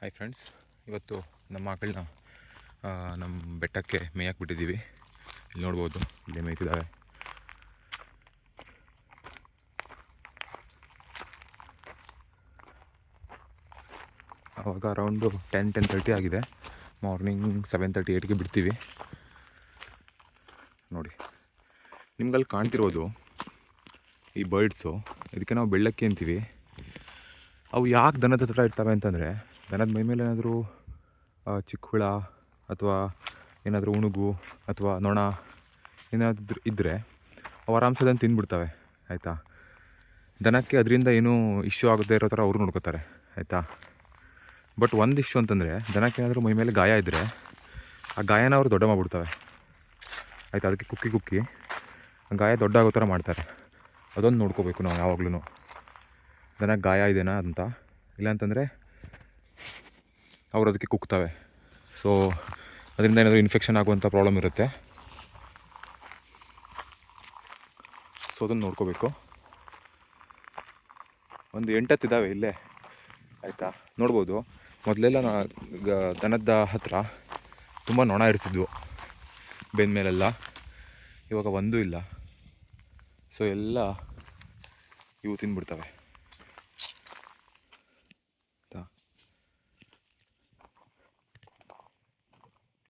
Hi friends, ಇವತ್ತು ನಮ್ಮ ಆಕಳನ್ನ ನಮ್ಮ ಬೆಟ್ಟಕ್ಕೆ ಮೇಯಕ್ಕೆ ಬಿಟ್ಟಿದ್ದೀವಿ. ಇಲ್ಲಿ ನೋಡ್ಬೋದು, ಇಲ್ಲೇ ಮೇಯ್ತಿದ್ದಾವೆ. ಆವಾಗ ಅರೌಂಡು 10-10:30 ಆಗಿದೆ. ಮಾರ್ನಿಂಗ್ 7:38ಗೆ ಬಿಡ್ತೀವಿ. ನೋಡಿ, ನಿಮ್ಗಲ್ಲಿ ಕಾಣ್ತಿರೋದು ಈ ಬರ್ಡ್ಸು. ಇದಕ್ಕೆ ನಾವು ಬೆಳ್ಳಕ್ಕಿ ಅಂತೀವಿ. ಅವು ಯಾಕೆ ದನದ ಹತ್ರ ಇರ್ತವೆ ಅಂತಂದರೆ, ದನದ ಮೈ ಮೇಲೆ ಏನಾದರೂ ಚಿಕ್ಕ ಹುಳ ಅಥವಾ ಏನಾದರೂ ಉಣುಗು ಅಥವಾ ನೊಣ ಏನಾದರೂ ಇದ್ದರೆ ಅವು ಆರಾಮ್ಸೆ ಅದನ್ನು ತಿಂದುಬಿಡ್ತವೆ, ಆಯಿತಾ. ದನಕ್ಕೆ ಅದರಿಂದ ಏನೂ ಇಶ್ಯೂ ಆಗದೇ ಇರೋ ಥರ ಅವರು ನೋಡ್ಕೋತಾರೆ, ಆಯಿತಾ. ಬಟ್ ಒಂದು ಇಶ್ಯೂ ಅಂತಂದರೆ, ದನಕ್ಕೆ ಏನಾದರೂ ಮೈ ಮೇಲೆ ಗಾಯ ಇದ್ದರೆ ಆ ಗಾಯನ ಅವರು ದೊಡ್ಡ ಮಾಡಿಬಿಡ್ತವೆ, ಆಯಿತಾ. ಅದಕ್ಕೆ ಕುಕ್ಕಿ ಗಾಯ ದೊಡ್ಡ ಆಗೋ ಥರ ಮಾಡ್ತಾರೆ. ಅದೊಂದು ನೋಡ್ಕೋಬೇಕು ನಾವು ಯಾವಾಗ್ಲೂ, ದನಕ್ಕೆ ಗಾಯ ಇದೆನಾ ಅಂತ. ಇಲ್ಲಾಂತಂದರೆ ಅವರು ಅದಕ್ಕೆ ಕುಗ್ತವೆ. ಸೊ ಅದರಿಂದ ಏನಾದರೂ ಇನ್ಫೆಕ್ಷನ್ ಆಗುವಂಥ ಪ್ರಾಬ್ಲಮ್ ಇರುತ್ತೆ. ಸೊ ಅದನ್ನು ನೋಡ್ಕೋಬೇಕು. ಒಂದು 8-10 ಇದ್ದಾವೆ ಇಲ್ಲೇ, ಆಯಿತಾ. ನೋಡ್ಬೋದು, ಮೊದಲೆಲ್ಲ ದನದ ಹತ್ರ ತುಂಬ ನೊಣ ಇರ್ತಿದ್ವು ಬೆಂದ ಮೇಲೆಲ್ಲ. ಇವಾಗ ಒಂದೂ ಇಲ್ಲ. ಸೊ ಎಲ್ಲ ಇವು ತಿಂದುಬಿಡ್ತವೆ.